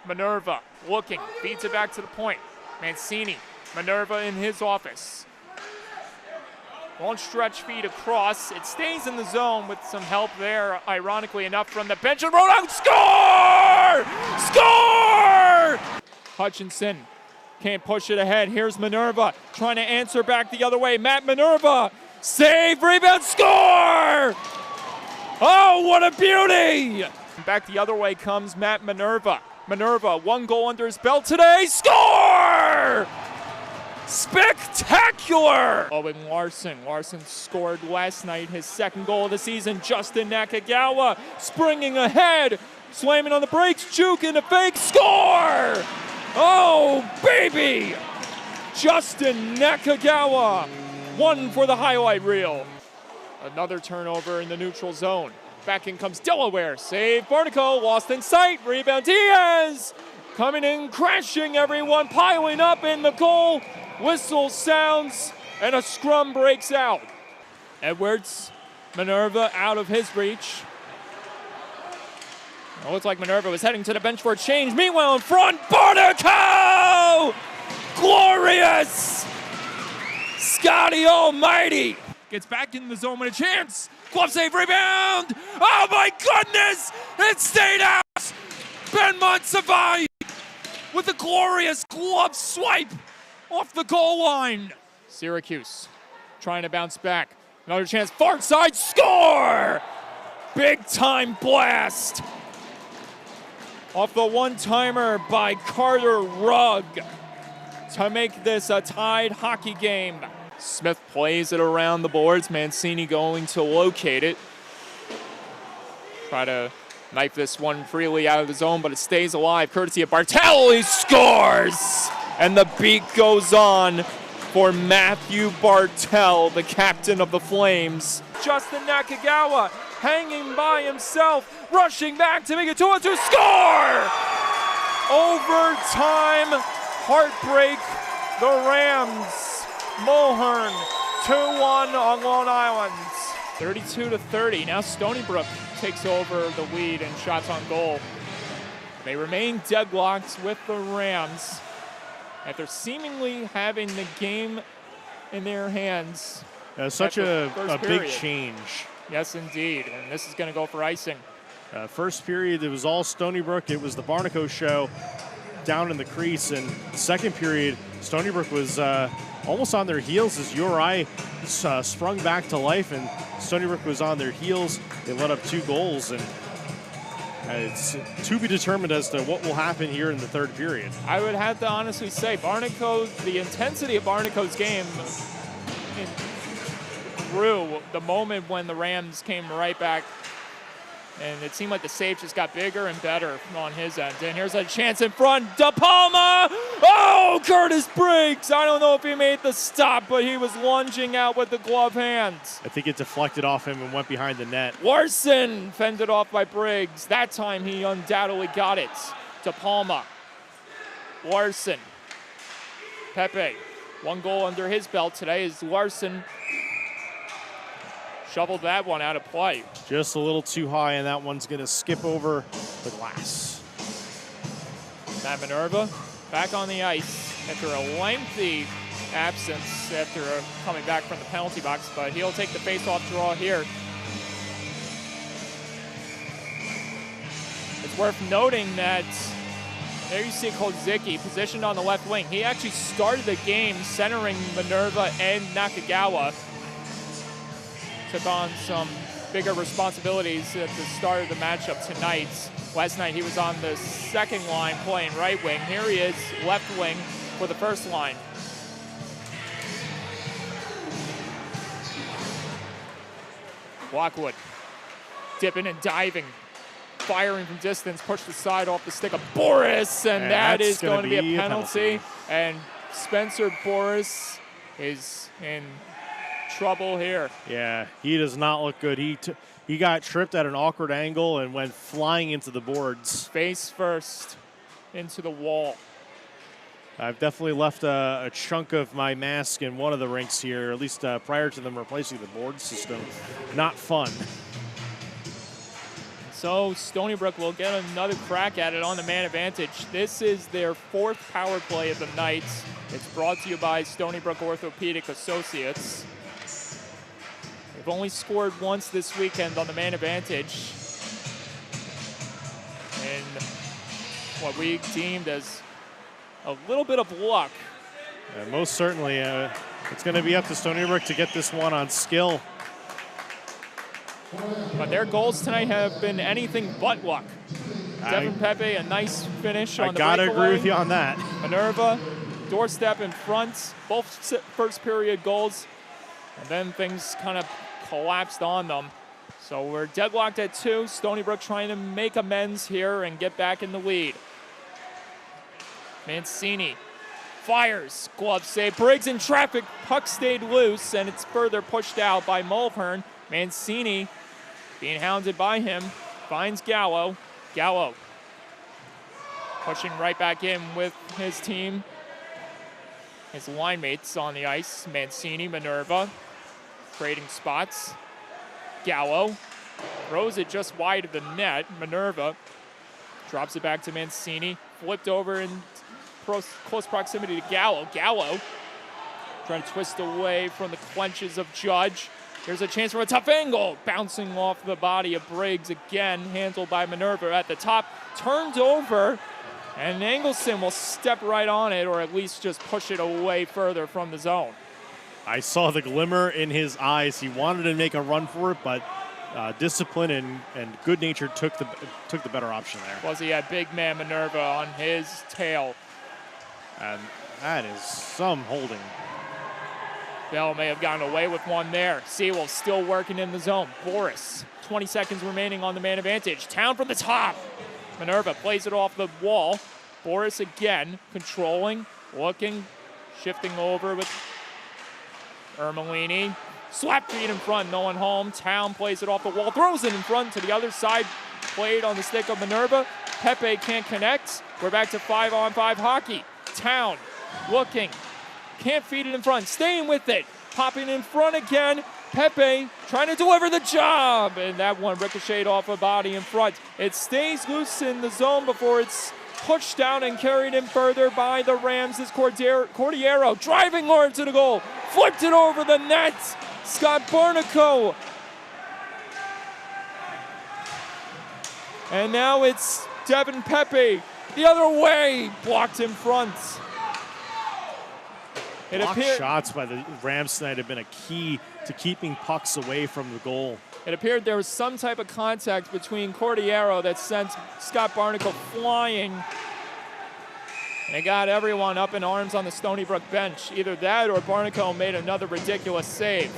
Minerva looking, feeds it back to the point. Mancini, Minerva in his office. Long stretch feed across. It stays in the zone with some help there, ironically enough, from the bench and rolled out. Score! Score! Hutchinson can't push it ahead. Here's Minerva trying to answer back the other way. Matt Minerva, save, rebound, score! Oh, what a beauty! Back the other way comes Matt Minerva. Minerva, 1 goal under his belt today. Score! Spectacular! Owen Larson. Larson scored last night his 2nd goal of the season. Justin Nakagawa springing ahead. Slamming on the brakes. Juke in a fake. Score! Oh, baby! Justin Nakagawa. 1 for the highlight reel. Another turnover in the neutral zone. Back in comes Delaware. Save Barnico. Lost in sight. Rebound Diaz. Coming in, crashing everyone. Piling up in the goal. Whistle sounds. And a scrum breaks out. Edwards. Minerva out of his reach. It looks like Minerva was heading to the bench for a change. Meanwhile, in front, Barnico! Glorious! Scotty Almighty gets back in the zone with a chance. Glove save, rebound! Oh my goodness! It stayed out! Ben Monsivai with a glorious glove swipe off the goal line. Syracuse trying to bounce back. Another chance, far side, score! Big time blast off the one-timer by Carter Rugg to make this a tied hockey game. Smith plays it around the boards. Mancini going to locate it. Try to knife this one freely out of the zone, but it stays alive courtesy of Bartel. He scores! And the beat goes on for Matthew Bartel, the captain of the Flames. Justin Nakagawa hanging by himself, rushing back to make it 2-2, score! Overtime heartbreak, the Rams. Mulhern, 2-1 on Long Island. 32-30. Now Stony Brook takes over the lead in shots on goal. They remain deadlocked with the Rams after seemingly having the game in their hands. Such a big change. Yes, indeed. And this is going to go for icing. First period, it was all Stony Brook. It was the Barnico show down in the crease. And second period, Stony Brook was almost on their heels as URI sprung back to life, and Stony Brook was on their heels. They let up 2 goals, and it's to be determined as to what will happen here in the third period. I would have to honestly say Barnico, the intensity of Barnico's game grew the moment when the Rams came right back, and it seemed like the save just got bigger and better on his end. And here's a chance in front. De Palma! Oh, Curtis Briggs! I don't know if he made the stop, but he was lunging out with the glove hands. I think it deflected off him and went behind the net. Larson fended off by Briggs. That time he undoubtedly got it. De Palma. Larson. Pepe. 1 goal under his belt today as Larson shoveled that one out of play. Just a little too high, and that one's going to skip over the glass. Matt Minerva back on the ice after a lengthy absence after coming back from the penalty box, but he'll take the face-off draw here. It's worth noting that there you see Kozicki positioned on the left wing. He actually started the game centering Minerva and Nakagawa. Took on some bigger responsibilities at the start of the matchup tonight. Last night he was on the second line playing right wing. Here he is, left wing for the first line. Lockwood dipping and diving, firing from distance, pushed aside off the stick of Boris, and that is going to be a penalty. And Spencer Boris is in trouble here. Yeah, he does not look good. He got tripped at an awkward angle and went flying into the boards. Face first into the wall. I've definitely left a chunk of my mask in one of the rinks here, at least prior to them replacing the board system. Not fun. So Stony Brook will get another crack at it on the man advantage. This is their 4th power play of the night. It's brought to you by Stony Brook Orthopedic Associates. They've only scored once this weekend on the man advantage. And what we deemed as a little bit of luck. Most certainly, it's going to be up to Stony Brook to get this one on skill. But their goals tonight have been anything but luck. Devin Pepe, a nice finish on the breakaway. I got to agree with you on that. Minerva, doorstep in front, both first period goals. And then things kind of collapsed on them. So we're deadlocked at 2. Stony Brook trying to make amends here and get back in the lead. Mancini fires, glove save. Briggs in traffic, puck stayed loose, and it's further pushed out by Mulhern. Mancini being hounded by him, finds Gallo. Gallo pushing right back in with his team. His line mates on the ice. Mancini, Minerva, trading spots. Gallo throws it just wide of the net. Minerva drops it back to Mancini. Flipped over in close proximity to Gallo. Gallo trying to twist away from the clenches of Judge. Here's a chance for a tough angle. Bouncing off the body of Briggs again, handled by Minerva at the top. Turned over, and Engelson will step right on it, or at least just push it away further from the zone. I saw the glimmer in his eyes. He wanted to make a run for it, but discipline and good nature took the better option there. Was he had big man Minerva on his tail. And that is some holding. Bell may have gotten away with one there. Sewell still working in the zone. Boris, 20 seconds remaining on the man advantage. Town from the top. Minerva plays it off the wall. Boris again, controlling, looking, shifting over with Ermelini. Slap feed in front, no one home. Town plays it off the wall, throws it in front to the other side. Played on the stick of Minerva. Pepe can't connect. We're back to 5-on-5 hockey. Town looking. Can't feed it in front, staying with it. Popping in front again. Pepe trying to deliver the job. And that one ricocheted off a body in front. It stays loose in the zone before it's pushed down and carried in further by the Rams. This Cordiero driving hard to the goal. Flipped it over the net. Scott Barnico. And now it's Devin Pepe the other way. Blocked in front. Block shots by the Rams tonight have been a key to keeping pucks away from the goal. It appeared there was some type of contact between Cordiero that sent Scott Barnicle flying. And it got everyone up in arms on the Stony Brook bench. Either that or Barnicle made another ridiculous save.